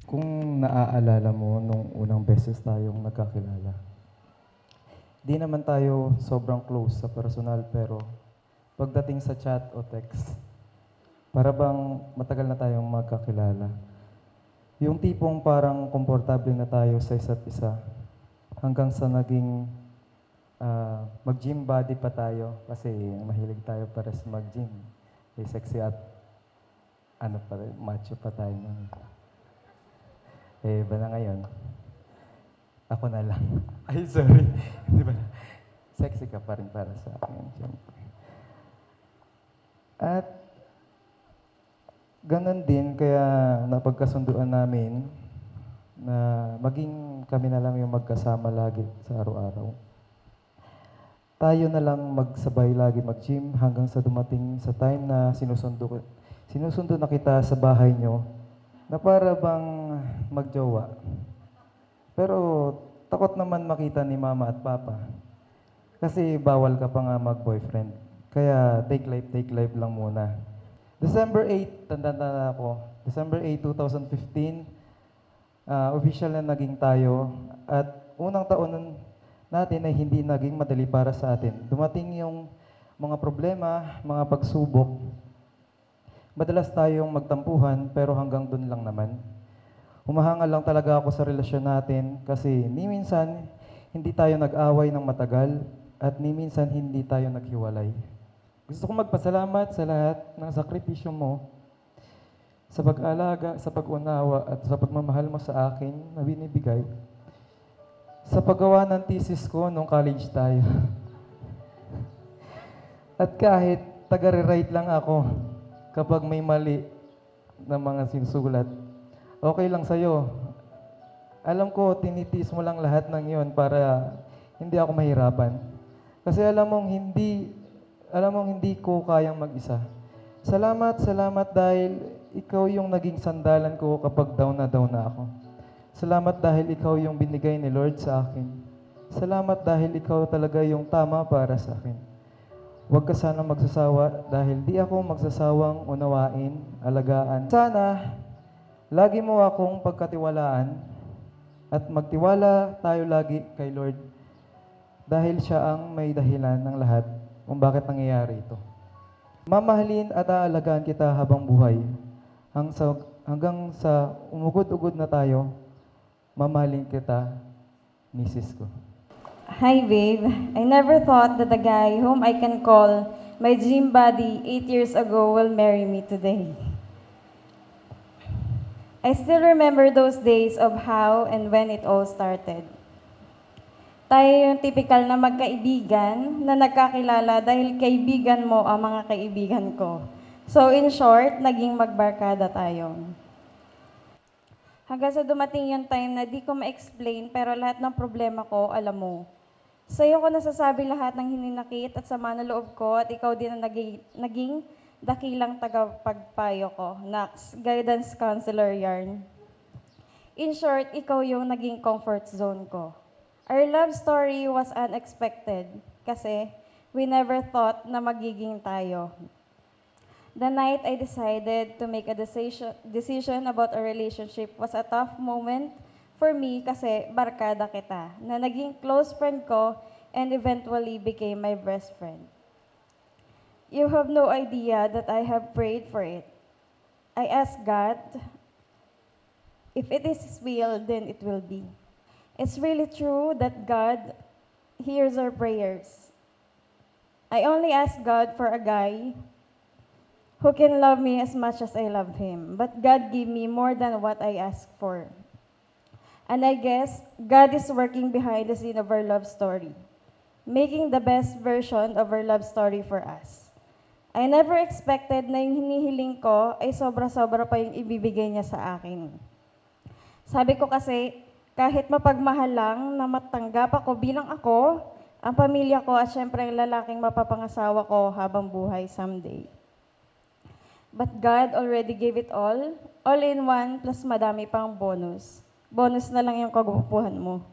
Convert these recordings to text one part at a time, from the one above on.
Kung naaalala mo nung unang beses tayong nagkakilala, di naman tayo sobrang close sa personal pero pagdating sa chat o text, para bang matagal na tayong magkakilala. Yung tipong parang komportable na tayo sa isa't isa hanggang sa naging mag-gym body pa tayo kasi mahilig tayo pares mag-gym. Sexy at ano pa rin, macho pa tayo nun. Ba na ngayon? Ako na lang. Ay, sorry. Di ba? Sexy ka pa rin para sa akin, siyempre. At ganun din, kaya napagkasunduan namin na maging kami na lang yung magkasama lagi sa araw-araw. Tayo na lang magsabay lagi mag-gym hanggang sa dumating sa time na sinusundo na kita sa bahay nyo na para bang magjowa. Pero takot naman makita ni mama at papa. Kasi bawal ka pa nga mag-boyfriend. Kaya take life lang muna. December 8, tanda-tanda ako. December 8, 2015, official na naging tayo. At unang taon natin ay hindi naging madali para sa atin. Dumating yung mga problema, mga pagsubok. Madalas tayong magtampuhan pero hanggang dun lang naman. Humahangal lang talaga ako sa relasyon natin kasi ni minsan hindi tayo nag-away ng matagal at ni minsan hindi tayo naghiwalay. Gusto kong magpasalamat sa lahat ng sakripisyo mo sa pag-alaga, sa pag-unawa at sa pagmamahal mo sa akin na binibigay sa paggawa ng thesis ko nung college tayo. At kahit taga-rewrite lang ako kapag may mali na mga sinusulat, okay lang sa'yo. Alam ko, tinitiis mo lang lahat ng yon para hindi ako mahirapan. Kasi alam mong hindi ko kayang mag-isa. Salamat dahil ikaw yung naging sandalan ko kapag down na ako. Salamat dahil ikaw yung binigay ni Lord sa akin. Salamat dahil ikaw talaga yung tama para sa akin. Huwag ka sana magsasawa dahil di ako magsasawang unawain, alagaan. Sana, lagi mo akong pagkatiwalaan at magtiwala tayo lagi kay Lord dahil siya ang may dahilan ng lahat kung bakit nangyayari ito. Mamahalin at aalagaan kita habang buhay. Hanggang sa umugod-ugod na tayo, mamahalin kita, misis ko. Hi, babe. I never thought that the guy whom I can call my gym buddy 8 years ago will marry me today. I still remember those days of how and when it all started. Tayo yung typical na magkaibigan na nagkakilala dahil kaibigan mo ang mga kaibigan ko. So in short, naging magbarkada tayo. Hanggang sa dumating yung time na di ko ma-explain pero lahat ng problema ko, alam mo. Sa'yo ko nasasabi lahat ng hininakit at sama na loob ko at ikaw din ang naging dakilang tagapagpayo ko. Nax, guidance counselor yarn. In short, ikaw yung naging comfort zone ko. Our love story was unexpected kasi we never thought na magiging tayo. The night I decided to make a decision about a relationship was a tough moment for me kasi barkada kita, na naging close friend ko and eventually became my best friend. You have no idea that I have prayed for it. I asked God, if it is His will, then it will be. It's really true that God hears our prayers. I only ask God for a guy who can love me as much as I love him, but God gave me more than what I asked for. And I guess God is working behind the scene of our love story, making the best version of our love story for us. I never expected na yung hinihiling ko ay sobra-sobra pa yung ibibigay niya sa akin. Sabi ko kasi, kahit mapagmahal lang na matanggap ako bilang ako, ang pamilya ko at syempre ang lalaking mapapangasawa ko habang buhay someday. But God already gave it all in one plus madami pang bonus. Bonus na lang yung kagupuhan mo.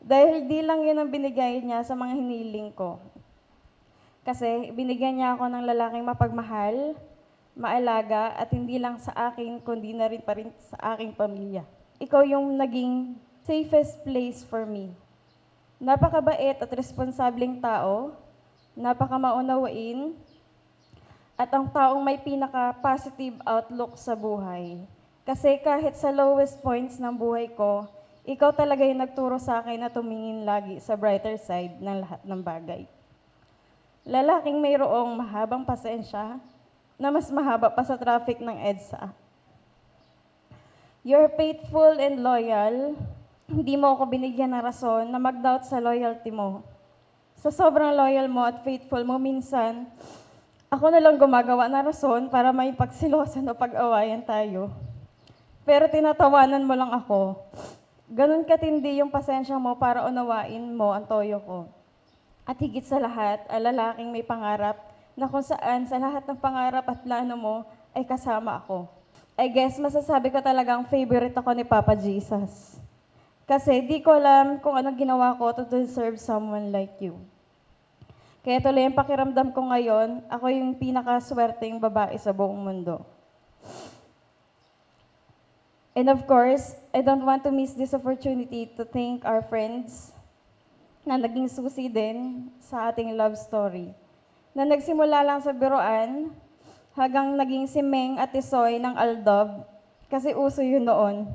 Dahil di lang yun ang binigay niya sa mga hiniling ko. Kasi binigyan niya ako ng lalaking mapagmahal, maalaga, at hindi lang sa akin, kundi na rin pa rin sa aking pamilya. Ikaw yung naging safest place for me. Napakabait at responsableng tao, napakamaunawain, at ang taong may pinaka-positive outlook sa buhay. Kasi kahit sa lowest points ng buhay ko, ikaw talaga yung nagturo sa akin na tumingin lagi sa brighter side ng lahat ng bagay. Lalaking mayroong mahabang pasensya na mas mahaba pa sa traffic ng EDSA. You're faithful and loyal. Hindi mo ako binigyan ng rason na mag-doubt sa loyalty mo. Sa sobrang loyal mo at faithful mo, minsan, ako na lang gumagawa ng rason para may pagsilosan o pag-awayan tayo. Pero tinatawanan mo lang ako. Ganon katindi yung pasensya mo para unawain mo ang toyo ko. At higit sa lahat, ang lalaking may pangarap na kung saan sa lahat ng pangarap at plano mo ay kasama ako. I guess masasabi ko talagang favorite ako ni Papa Jesus. Kasi di ko alam kung anong ginawa ko to deserve someone like you. Kaya tuloy ang pakiramdam ko ngayon, ako yung pinakaswerteng babae sa buong mundo. And of course, I don't want to miss this opportunity to thank our friends na naging susi din sa ating love story. Na nagsimula lang sa biruan, hanggang naging si Meng at Tisoy ng Aldob, kasi uso yun noon.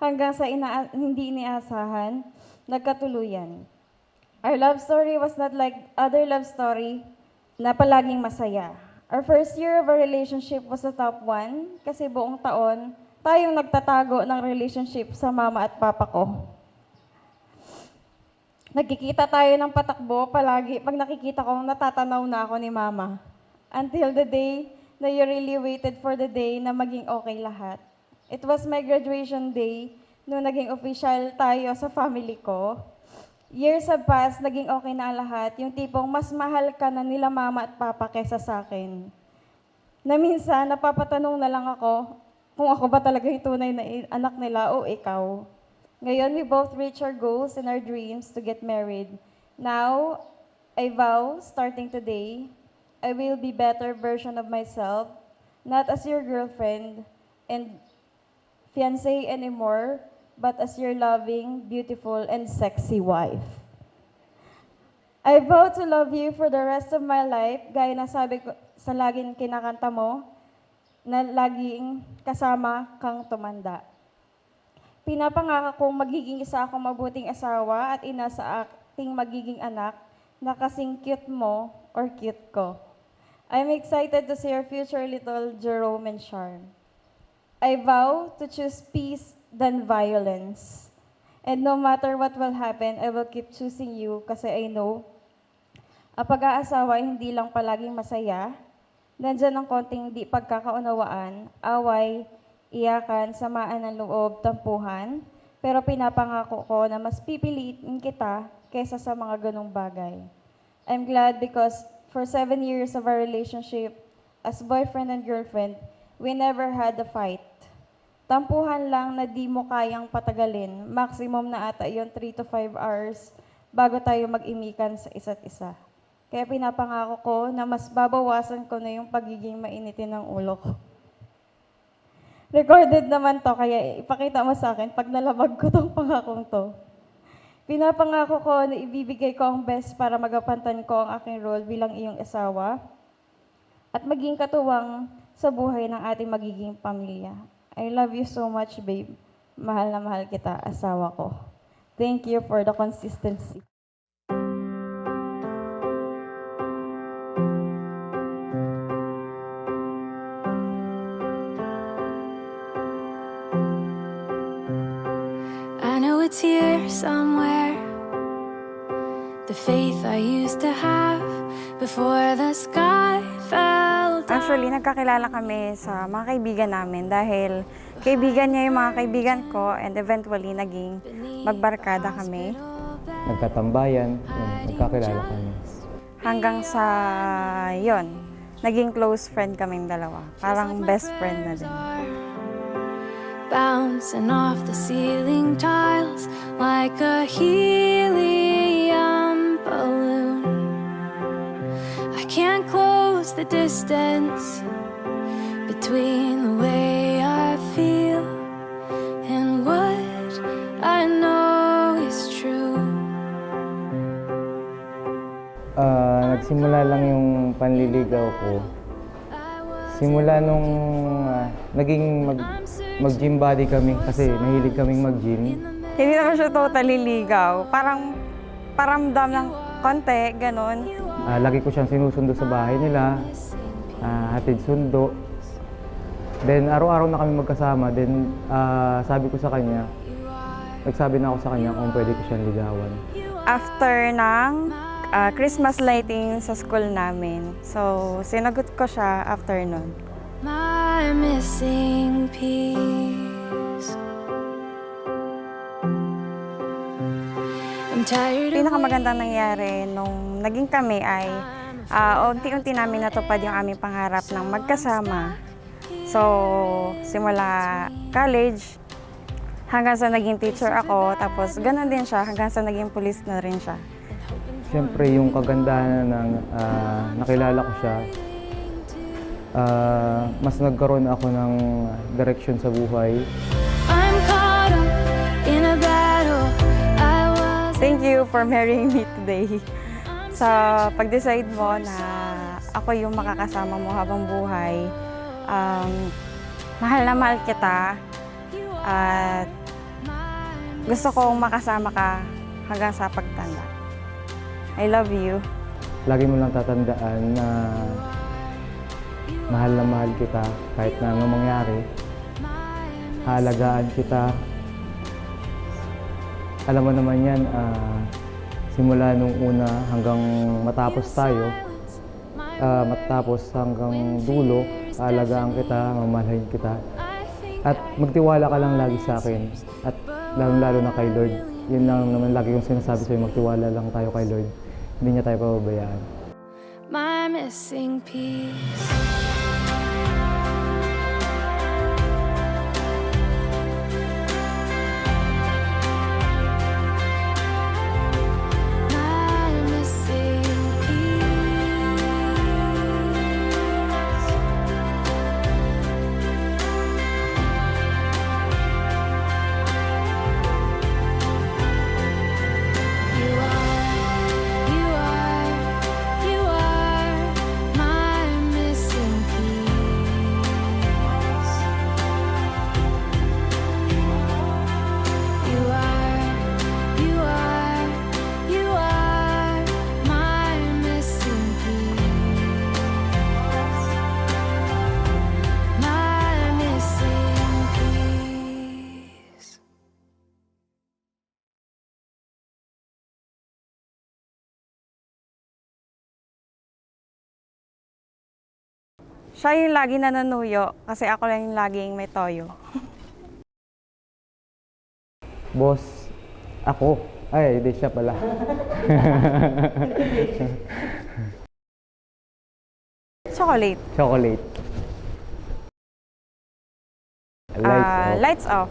Hanggang sa hindi iniasahan, nagkatuluyan. Our love story was not like other love story na palaging masaya. Our first year of our relationship was the top one kasi buong taon tayong nagtatago ng relationship sa mama at papa ko. Nagkikita tayo ng patakbo palagi pag nakikita ko natatanaw na ako ni mama. Until the day na you really waited for the day na maging okay lahat. It was my graduation day nung naging official tayo sa family ko. Years have passed, naging okay na lahat. Yung tipong mas mahal ka na nila mama at papa kesa sa akin. Na minsan, napapatanong na lang ako kung ako ba talaga yung tunay na anak nila o ikaw. Ngayon, we both reach our goals and our dreams to get married. Now, I vow, starting today, I will be better version of myself, not as your girlfriend and fiancé anymore, but as your loving, beautiful, and sexy wife. I vow to love you for the rest of my life, gaya na sabi ko sa laging kinakanta mo, na laging kasama kang tumanda. Pinapangako kong magiging isa akong mabuting asawa at ina sa ating magiging anak na kasing cute mo or cute ko. I'm excited to see our future little Jerome and Charm. I vow to choose peace than violence. And no matter what will happen, I will keep choosing you kasi I know ang pag-aasawa ay hindi lang palaging masaya. Nandyan ang konting di pagkakaunawaan, away, iyakan, samaan ng loob, tampuhan. Pero pinapangako ko na mas pipiliin kita kaysa sa mga ganong bagay. I'm glad because for 7 years of our relationship as boyfriend and girlfriend, we never had a fight. Tampuhan lang na di mo kayang patagalin. Maximum na ata yon 3 to 5 hours bago tayo mag-imikan sa isa't isa. Kaya pinapangako ko na mas babawasan ko na yung pagiging mainitin ng ulo ko. Recorded naman to, kaya ipakita mo sa akin pag nalabag ko tong pangakong to. Pinapangako ko na ibibigay ko ang best para magapantan ko ang aking role bilang iyong asawa. at maging katuwang sa buhay ng ating magiging pamilya. I love you so much, babe. Mahal na mahal kita, asawa ko. Thank you for the consistency. I know it's here somewhere. The faith I used to have before the sky fell down. Actually, nagkakilala kami sa mga kaibigan namin dahil kaibigan niya yung mga kaibigan ko and eventually naging magbarkada kami. Nagkatambayan, yun, nagkakilala kami. Hanggang sa yon, naging close friend kaming dalawa. Parang best friend na din. Bouncing off the ceiling tiles like a helium balloon. I can't close the distance between the way I feel and what I know is true. Nagsimula lang yung panliligaw ko. Simula nung naging mag-gym body kami kasi mahilig kaming mag-gym. Hindi naman siya totally ligaw. Parang paramdam ng konti, ganun. Lagi ko siyang sinusundo sa bahay nila, hatid sundo. Then araw-araw na kami magkasama. Then sabi ko sa kanya, nagsabi na ako sa kanya kung pwede ko siyang ligawan. After ng Christmas lighting sa school namin. So, sinagot ko siya after nun. My missing piece. I'm tired of Pinakamagandang nangyari nung naging kami ay unti-unti namin natupad yung aming pangarap ng magkasama. So, simula college, hanggang sa naging teacher ako, tapos ganun din siya, hanggang sa naging police na rin siya. Siyempre yung kagandahan ng nakilala ko siya, mas nagkaroon ako ng direksyon sa buhay. I'm caught up in a battle I was. Thank you for marrying me today. Sa pag-decide mo na ako yung makakasama mo habang buhay, mahal na mahal kita at gusto kong makasama ka hanggang sa pagtanda. I love you. Lagi mo lang tatandaan na mahal na mahal kita kahit na anong mangyari. Haalagaan kita. Alam mo naman yan, simula nung una hanggang matapos tayo, matapos hanggang dulo, haalagaan kita, mamahalin kita. At magtiwala ka lang lagi sa akin. At lalo na kay Lord. Yun lang naman lagi kong sinasabi sa'yo, magtiwala lang tayo kay Lord. Hindi niya tayo pababayaan. My missing piece. My missing piece. You are my missing piece. You are my missing piece. My missing piece. Siya yung lagi nananuyo kasi ako lang yung laging may toyo. Boss, ako. Ay, hindi siya pala. Chocolate. Chocolate. Lights off. Lights off.